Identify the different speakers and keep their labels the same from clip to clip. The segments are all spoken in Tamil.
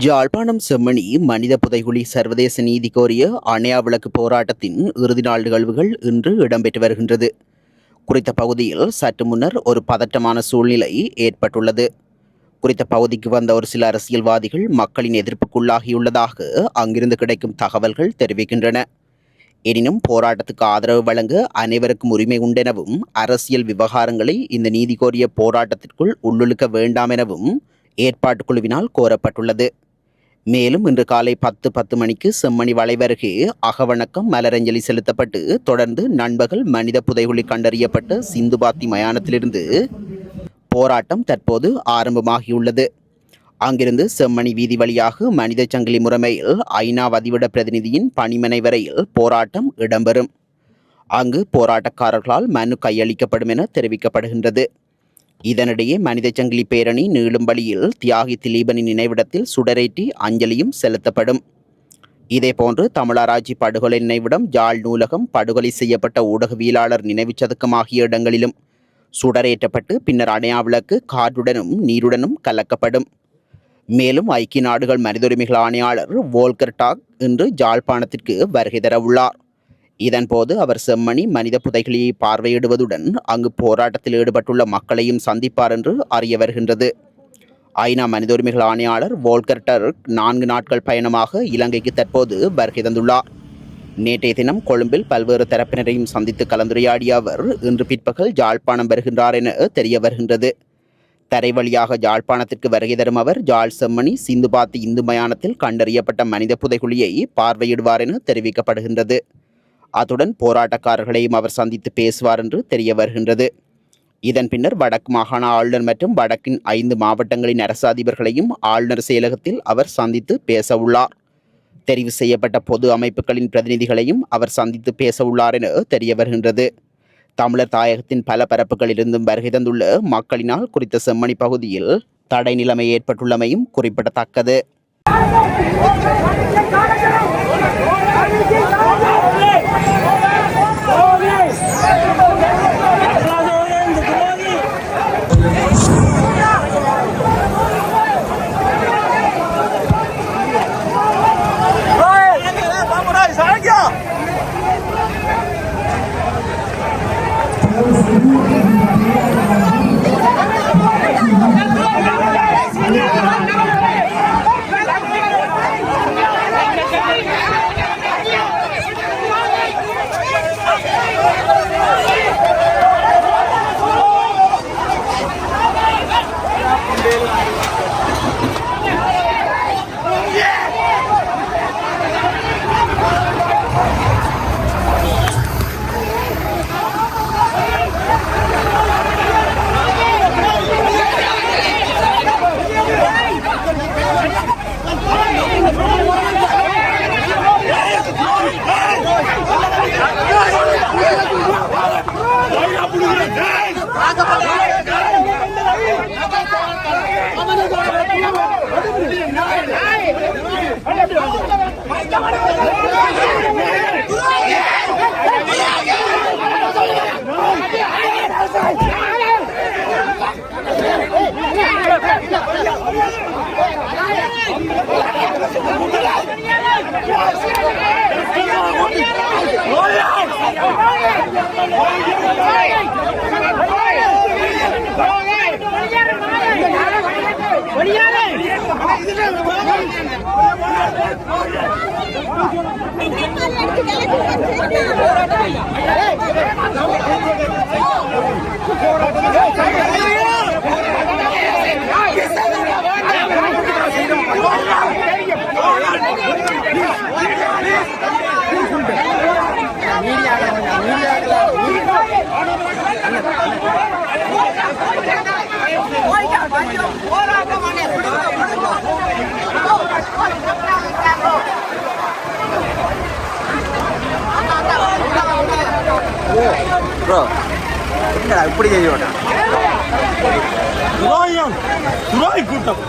Speaker 1: யாழ்ப்பாணம் செம்மணி மனித புதைகுழி சர்வதேச நீதி கோரிய அணையா விளக்கு போராட்டத்தின் இறுதி நாள் நிகழ்வுகள் இன்று இடம்பெற்று வருகின்றது. குறித்த பகுதியில் சற்று முன்னர் ஒரு பதட்டமான சூழ்நிலை ஏற்பட்டுள்ளது. குறித்த பகுதிக்கு வந்த ஒரு சில அரசியல்வாதிகள் மக்களின் எதிர்ப்புக்குள்ளாகியுள்ளதாக அங்கிருந்து கிடைக்கும் தகவல்கள் தெரிவிக்கின்றன. எனினும் போராட்டத்துக்கு ஆதரவு வழங்க அனைவருக்கும் உரிமை உண்டெனவும் அரசியல் விவகாரங்களை இந்த நீதி கோரிய போராட்டத்திற்குள் உள்ளிழுக்க வேண்டாம் எனவும் ஏற்பாட்டுக்குழுவினால் கோரப்பட்டுள்ளது. மேலும் இன்று காலை 10:10 மணிக்கு செம்மணி வளைவருகே அகவணக்கம் மலரஞ்சலி செலுத்தப்பட்டு தொடர்ந்து நண்பகல் மனித புதைகுழி கண்டறியப்பட்ட சிந்துபாத்தி மயானத்திலிருந்து போராட்டம் தற்போது ஆரம்பமாகியுள்ளது. அங்கிருந்து செம்மணி வீதி வழியாக மனித சங்கிலி முறைமையில் ஐநா வதிவிட பிரதிநிதியின் பணிமனை வரையில் போராட்டம் இடம்பெறும். அங்கு போராட்டக்காரர்களால் மனு கையளிக்கப்படும் என தெரிவிக்கப்படுகின்றது. இதனிடையே மனித சங்கிலி பேரணி நீளும் வழியில் தியாகி திலீபனின் நினைவிடத்தில் சுடரேற்றி அஞ்சலியும் செலுத்தப்படும். இதேபோன்று தமிழராட்சி படுகொலை நினைவிடம், யாழ் நூலகம், படுகொலை செய்யப்பட்ட ஊடகவியலாளர் நினைவு சதுக்கம் ஆகிய இடங்களிலும் சுடரேற்றப்பட்டு பின்னர் அணையா விளக்கு காற்றுடனும் நீருடனும் கலக்கப்படும். மேலும் ஐக்கிய நாடுகள் மனித உரிமைகள் ஆணையாளர் வோல்கர் டாக் இன்று யாழ்ப்பாணத்திற்கு வருகை தர உள்ளார். இதன்போது அவர் செம்மணி மனித புதைகுழியை பார்வையிடுவதுடன் அங்கு போராட்டத்தில் ஈடுபட்டுள்ள மக்களையும் சந்திப்பார் என்று அறிய வருகின்றது. ஐநா மனித உரிமைகள் ஆணையாளர் வோல்கர் டர்க் 4 நாட்கள் பயணமாக இலங்கைக்கு தற்போது வருகை தந்துள்ளார். நேற்றைய தினம் கொழும்பில் பல்வேறு தரப்பினரையும் சந்தித்து கலந்துரையாடிய அவர் இன்று பிற்பகல் யாழ்ப்பாணம் வருகின்றார் என தெரிய வருகின்றது. தரை வழியாக யாழ்ப்பாணத்திற்கு வருகை தரும் அவர் யாழ் செம்மணி சிந்துபாத்தி இந்து மயானத்தில் கண்டறியப்பட்ட மனித புதைகுழியை பார்வையிடுவார் என தெரிவிக்கப்படுகின்றது. அத்துடன் போராட்டக்காரர்களையும் அவர் சந்தித்து பேசுவார் என்று தெரிய வருகின்றது. இதன் பின்னர் வடக்கு மாகாண ஆளுநர் மற்றும் வடக்கின் 5 மாவட்டங்களின் அரசு அதிபர்களையும் ஆளுநர் செயலகத்தில் அவர் சந்தித்து பேச உள்ளார். தெரிவு செய்யப்பட்ட பொது அமைப்புகளின் பிரதிநிதிகளையும் அவர் சந்தித்து பேச உள்ளார் என தெரிய வருகின்றது. தமிழர் தாயகத்தின் பல பரப்புகளிலிருந்தும் வருகை தந்துள்ள மக்களினால் குறித்த செம்மணி பகுதியில் தடை நிலைமை ஏற்பட்டுள்ளமையும் குறிப்பிடத்தக்கது.
Speaker 2: Bro, என்னடா இப்படி செய்யணும்? துராய் கூட்டம்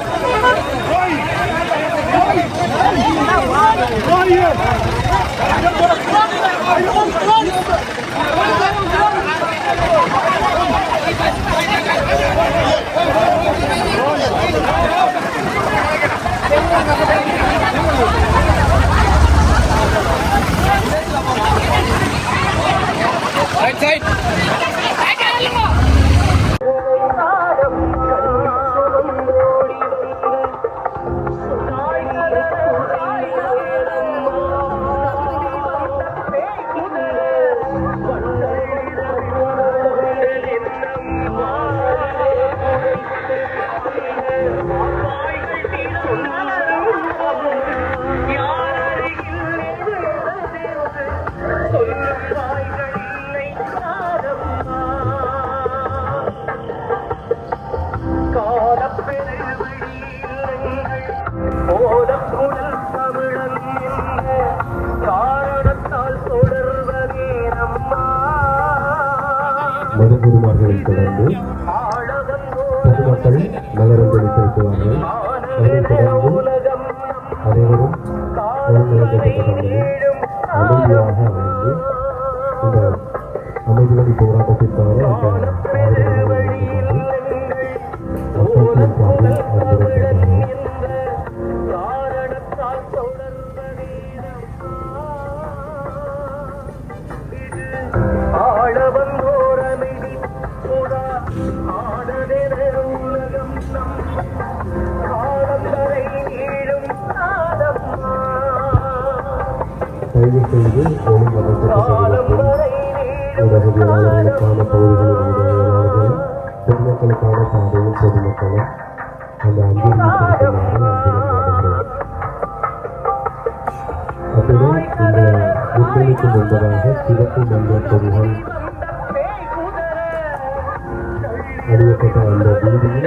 Speaker 3: அஞ்சலிகளைத் தொடர்ந்து பொதுமக்கள் மலரஞ்சலி செலுத்துவார்கள். அதனைத் தொடர்ந்து அனைவரும் தேர்ந்தெடுக்கப்பட்ட அமைதியாக அமைந்து இந்த அமைதிவழி போராட்டத்திற்காக அந்த ஆதரவுகளை வழங்கிக் கொண்டு மக்களுக்கு அன்புடன் கேட்கிறோம். கைது செய்து உதவியாளர்களுக்கான பகுதிகளில் உதவியாளர்களும் பொதுமக்களுக்கான பாதையில் பொதுமக்களும் அந்த அஞ்சலி செலுத்துமாறு அன்புடன் நடைபெறும். அத்துடன் இந்த முன்னணிக்கு முன்பதாக சிறப்பு மன்ற பொருள்கள் அறியப்பட்ட அந்த வீதியில்